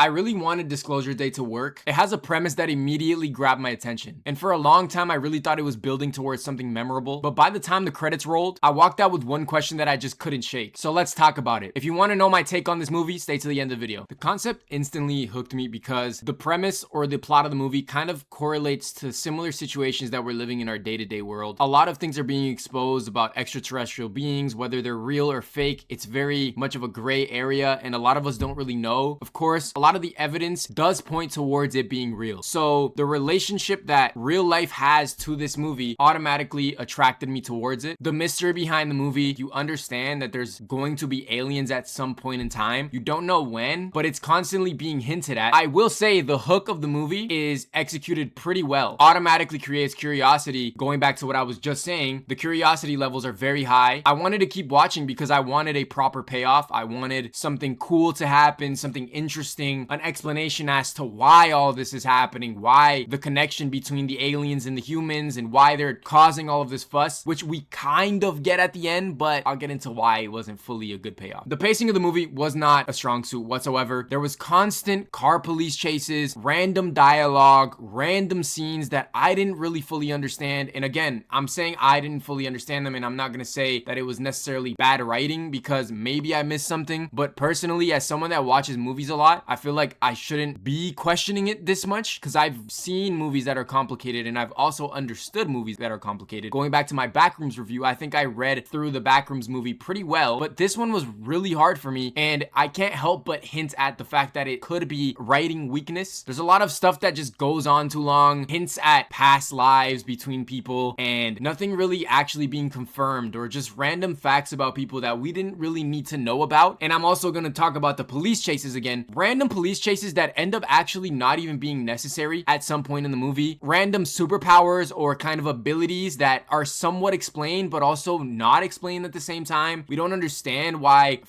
I really wanted Disclosure Day to work. It has a premise that immediately grabbed my attention. And for a long time, I really thought it was building towards something memorable. But by the time the credits rolled, I walked out with one question that I just couldn't shake. So let's talk about it. If you want to know my take on this movie, stay to the end of the video. The concept instantly hooked me because the premise or the plot of the movie kind of correlates to similar situations that we're living in our day-to-day world. A lot of things are being exposed about extraterrestrial beings, whether they're real or fake. It's very much of a gray area, and a lot of us don't really know. Of course, a lot of the evidence does point towards it being real. So the relationship that real life has to this movie automatically attracted me towards it. The mystery behind the movie, you understand that there's going to be aliens at some point in time. You don't know when, but it's constantly being hinted at. I will say the hook of the movie is executed pretty well. Automatically creates curiosity. Going back to what I was just saying, the curiosity levels are very high. I wanted to keep watching because I wanted a proper payoff. I wanted something cool to happen, something interesting, an explanation as to why all this is happening, why the connection between the aliens and the humans, and why they're causing all of this fuss, which we kind of get at the end, but I'll get into why it wasn't fully a good payoff. The pacing of the movie was not a strong suit whatsoever. There was constant car police chases, random dialogue, random scenes that I didn't really fully understand. And again, I'm saying I didn't fully understand them, and I'm not gonna say that it was necessarily bad writing because maybe I missed something. But personally, as someone that watches movies a lot, I feel like I shouldn't be questioning it this much because I've seen movies that are complicated, and I've also understood movies that are complicated. Going back to my Backrooms review, I think I read through the Backrooms movie pretty well, but this one was really hard for me, and I can't help but hint at the fact that it could be writing weakness. There's a lot of stuff that just goes on too long, hints at past lives between people, and nothing really actually being confirmed, or just random facts about people that we didn't really need to know about. And I'm also going to talk about the police chases again. Random police chases that end up actually not even being necessary at some point in the movie. Random superpowers or kind of abilities that are somewhat explained but also not explained at the same time. We don't understand why,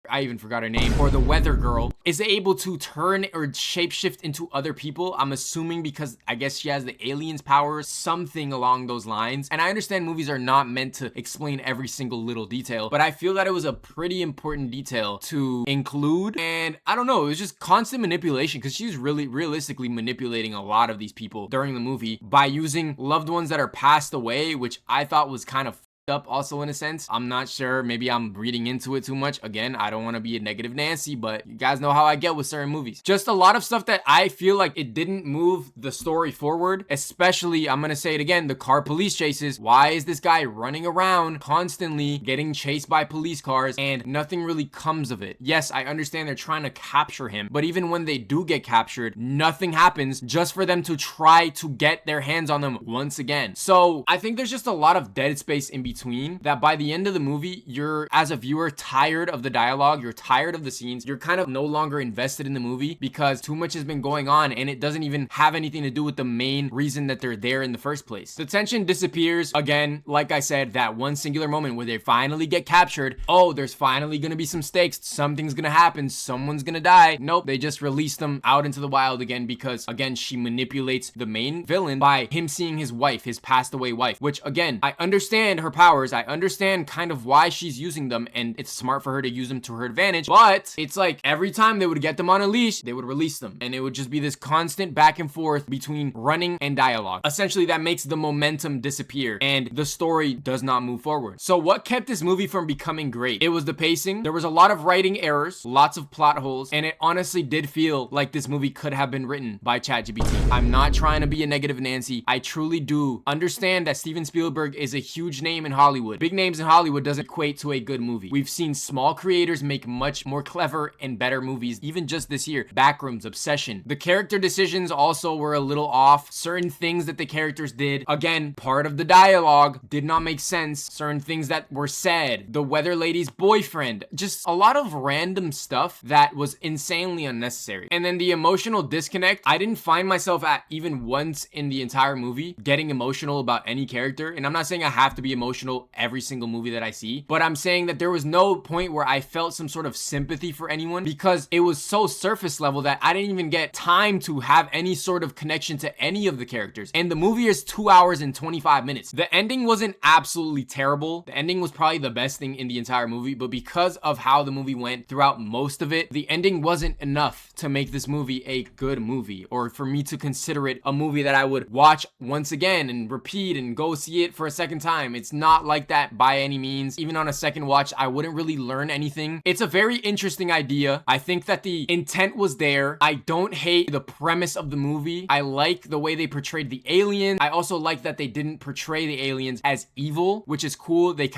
I even forgot her name, or the weather girl is able to turn or shapeshift into other people. I'm assuming because I guess she has the aliens powers, something along those lines. And I understand movies are not meant to explain every single little detail, but I feel that it was a pretty important detail to include. And I don't know, it was just constant manipulation because she's really realistically manipulating a lot of these people during the movie by using loved ones that are passed away, which I thought was kind of up also in a sense. I'm not sure, maybe I'm reading into it too much. Again, I don't want to be a negative Nancy, but you guys know how I get with certain movies. Just a lot of stuff that I feel like it didn't move the story forward, especially, I'm gonna say it again, the car police chases. Why is this guy running around constantly getting chased by police cars and nothing really comes of it? Yes, I understand they're trying to capture him, but even when they do get captured, nothing happens just for them to try to get their hands on them once again. So I think there's just a lot of dead space in between that by the end of the movie, you're, as a viewer, tired of the dialogue, you're tired of the scenes, you're kind of no longer invested in the movie because too much has been going on and it doesn't even have anything to do with the main reason that they're there in the first place. The tension disappears. Again, like I said, that one singular moment where they finally get captured. Oh, there's finally gonna be some stakes, something's gonna happen, someone's gonna die. Nope, they just release them out into the wild again because, again, she manipulates the main villain by him seeing his wife, his passed away wife, which, again, I understand her powers. I understand kind of why she's using them, and it's smart for her to use them to her advantage, but it's like every time they would get them on a leash, they would release them, and it would just be this constant back and forth between running and dialogue. Essentially, that makes the momentum disappear, and the story does not move forward. So what kept this movie from becoming great? It was the pacing. There was a lot of writing errors, lots of plot holes, and it honestly did feel like this movie could have been written by ChatGPT. I'm not trying to be a negative Nancy. I truly do understand that Steven Spielberg is a huge name in Hollywood. Big names in Hollywood doesn't equate to a good movie. We've seen small creators make much more clever and better movies, even just this year. Backrooms, Obsession. The character decisions also were a little off. Certain things that the characters did, again, part of the dialogue did not make sense. Certain things that were said. The weather lady's boyfriend. Just a lot of random stuff that was insanely unnecessary. And then the emotional disconnect, I didn't find myself at even once in the entire movie getting emotional about any character. And I'm not saying I have to be emotional emotional every single movie that I see, but I'm saying that there was no point where I felt some sort of sympathy for anyone because it was so surface level that I didn't even get time to have any sort of connection to any of the characters. And the movie is 2 hours and 25 minutes. The ending wasn't absolutely terrible. The ending was probably the best thing in the entire movie, but because of how the movie went throughout most of it, the ending wasn't enough to make this movie a good movie or for me to consider it a movie that I would watch once again and repeat and go see it for a second time. It's not like that by any means. Even on a second watch, I wouldn't really learn anything. It's a very interesting idea. I think that the intent was there. I don't hate the premise of the movie. I like the way they portrayed the aliens. I also like that they didn't portray the aliens as evil, which is cool. They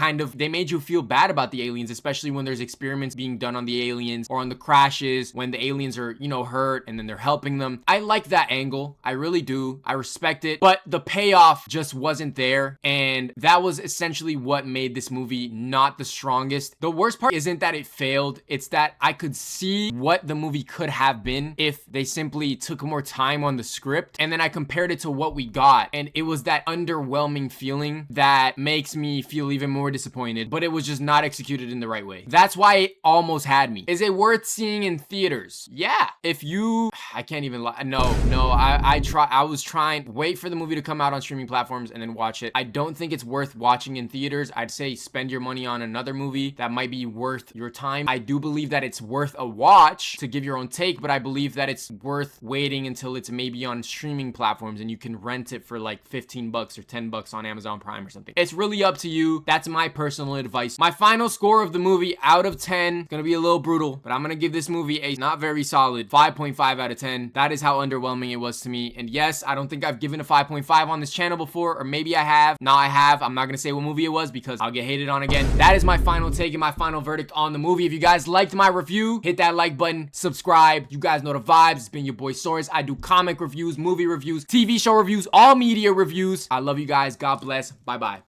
made you feel bad about the aliens, especially when there's experiments being done on the aliens or on the crashes when the aliens are, hurt and then they're helping them. I like that angle. I really do. I respect it, but the payoff just wasn't there. And that was essentially what made this movie not the strongest. The worst part isn't that it failed. It's that I could see what the movie could have been if they simply took more time on the script. And then I compared it to what we got. And it was that underwhelming feeling that makes me feel even more disappointed, but it was just not executed in the right way. That's why it almost had me. Is it worth seeing in theaters? Yeah. If you, I can't even lie. No, I was trying, wait for the movie to come out on streaming platforms and then watch it. I don't think it's worth watching in theaters. I'd say spend your money on another movie that might be worth your time. I do believe that it's worth a watch to give your own take, but I believe that it's worth waiting until it's maybe on streaming platforms and you can rent it for like 15 bucks or 10 bucks on Amazon Prime or something. It's really up to you. That's my personal advice. My final score of the movie out of 10, gonna be a little brutal, but I'm gonna give this movie a not very solid 5.5 out of 10. That is how underwhelming it was to me. And yes, I don't think I've given a 5.5 on this channel before, or maybe I have. Now I have. I'm not gonna say what movie it was because I'll get hated on again. That is my final take and my final verdict on the movie. If you guys liked my review, hit that like button, subscribe. You guys know the vibes. It's been your boy Soares. I do comic reviews, movie reviews, TV show reviews, all media reviews. I love you guys. God bless. Bye-bye.